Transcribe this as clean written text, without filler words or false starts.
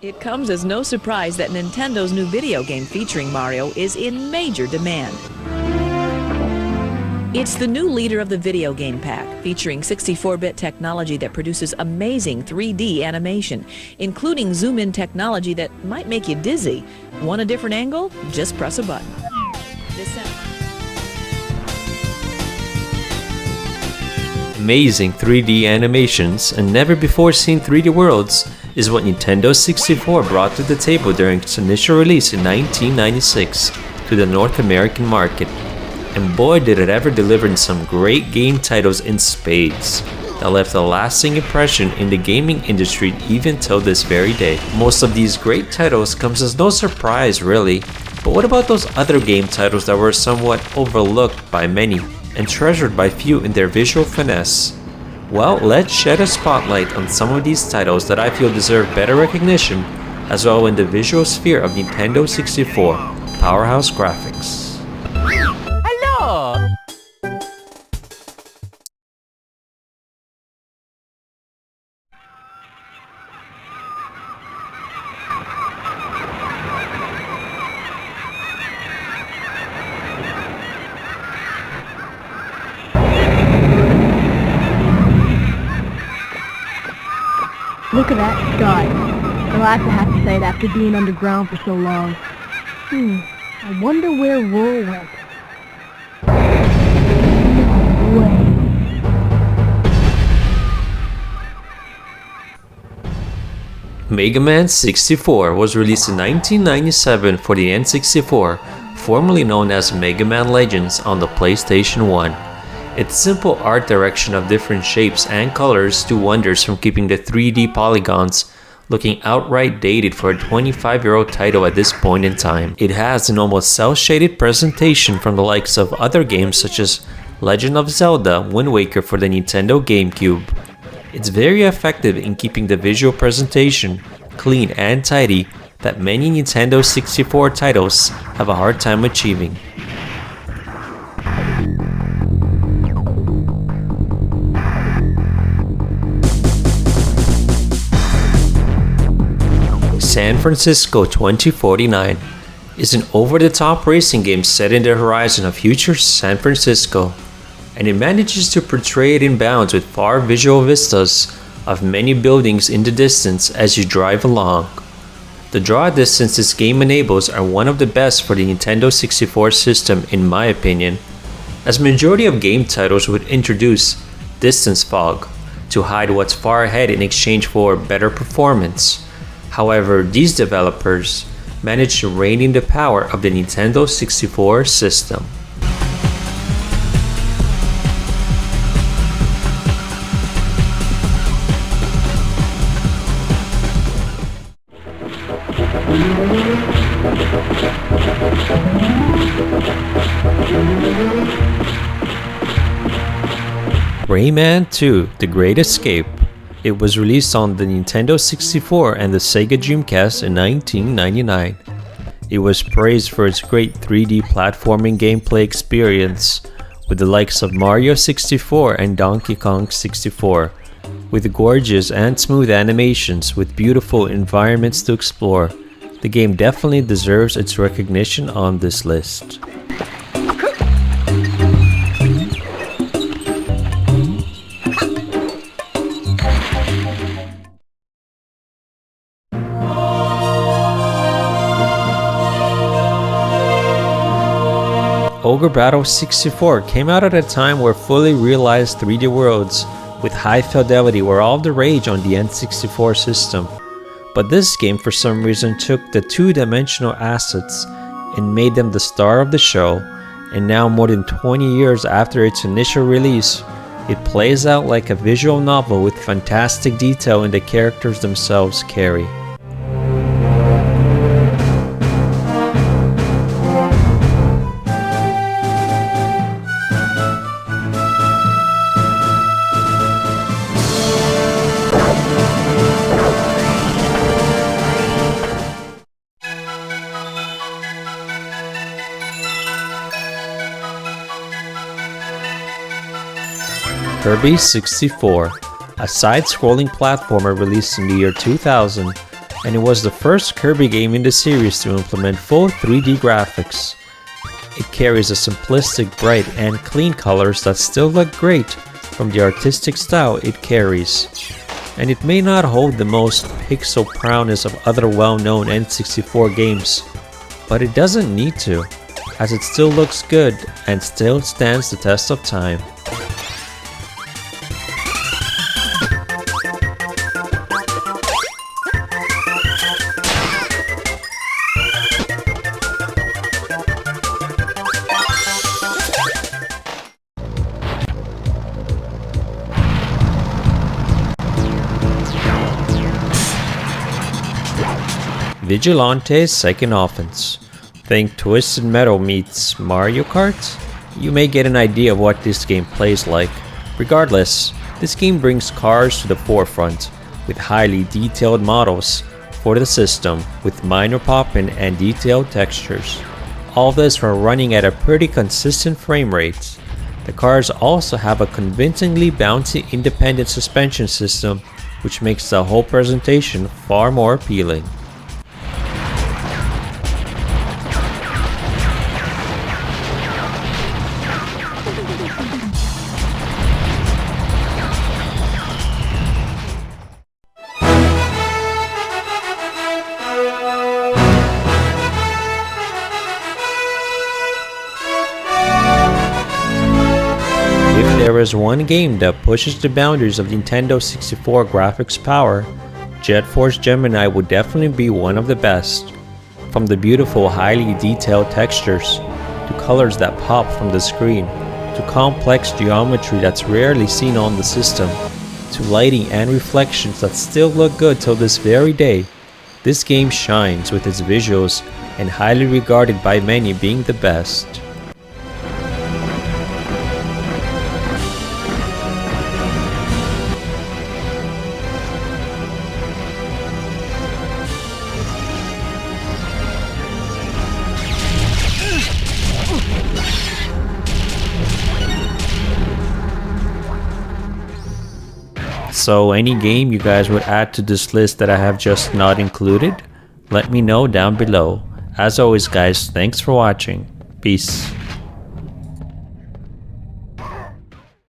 It comes as no surprise that Nintendo's new video game featuring Mario is in major demand. It's the new leader of the video game pack, featuring 64-bit technology that produces amazing 3D animation, including zoom-in technology that might make you dizzy. Want a different angle? Just press a button. Amazing 3D animations and never-before-seen 3D worlds is what Nintendo 64 brought to the table during its initial release in 1996 to the North American market. And boy did it ever deliver some great game titles in spades that left a lasting impression in the gaming industry even till this very day. Most of these great titles comes as no surprise really, but what about those other game titles that were somewhat overlooked by many and treasured by few in their visual finesse? Well, let's shed a spotlight on some of these titles that I feel deserve better recognition as well in the visual sphere of Nintendo 64 powerhouse graphics. Look at that sky. Glad to have to say it after being underground for so long. I wonder where Roll went. Mega Man 64 was released in 1997 for the N64, formerly known as Mega Man Legends on the PlayStation 1. Its simple art direction of different shapes and colors do wonders from keeping the 3D polygons looking outright dated for a 25-year-old title at this point in time. It has an almost cel-shaded presentation from the likes of other games such as Legend of Zelda Wind Waker for the Nintendo GameCube. It's very effective in keeping the visual presentation clean and tidy that many Nintendo 64 titles have a hard time achieving. San Francisco 2049 is an over-the-top racing game set in the horizon of future San Francisco, and it manages to portray it in bounds with far visual vistas of many buildings in the distance as you drive along. The draw distance this game enables are one of the best for the Nintendo 64 system in my opinion, as majority of game titles would introduce distance fog to hide what's far ahead in exchange for better performance. However, these developers managed to rein in the power of the Nintendo 64 system. Rayman 2: The Great Escape. It was released on the Nintendo 64 and the Sega Dreamcast in 1999. It was praised for its great 3D platforming gameplay experience with the likes of Mario 64 and Donkey Kong 64, with gorgeous and smooth animations with beautiful environments to explore. The game definitely deserves its recognition on this list. Ogre Battle 64 came out at a time where fully realized 3D worlds with high fidelity were all the rage on the N64 system. But this game for some reason took the two-dimensional assets and made them the star of the show, and now more than 20 years after its initial release, it plays out like a visual novel with fantastic detail in the characters themselves carry. Kirby 64, a side-scrolling platformer released in the year 2000, and it was the first Kirby game in the series to implement full 3D graphics. It carries a simplistic, bright, and clean colors that still look great from the artistic style it carries. And it may not hold the most pixel prowess of other well-known N64 games, but it doesn't need to, as it still looks good and still stands the test of time. Vigilante's second offense. Think Twisted Metal meets Mario Kart? You may get an idea of what this game plays like. Regardless, this game brings cars to the forefront, with highly detailed models for the system, with minor popping and detailed textures. All this while running at a pretty consistent frame rate. The cars also have a convincingly bouncy independent suspension system, which makes the whole presentation far more appealing. If there is one game that pushes the boundaries of Nintendo 64 graphics power, Jet Force Gemini would definitely be one of the best. From the beautiful, highly detailed textures, to colors that pop from the screen, to complex geometry that's rarely seen on the system, to lighting and reflections that still look good till this very day, this game shines with its visuals and highly regarded by many being the best. So any game you guys would add to this list that I have just not included? Let me know down below. As always guys, thanks for watching. Peace.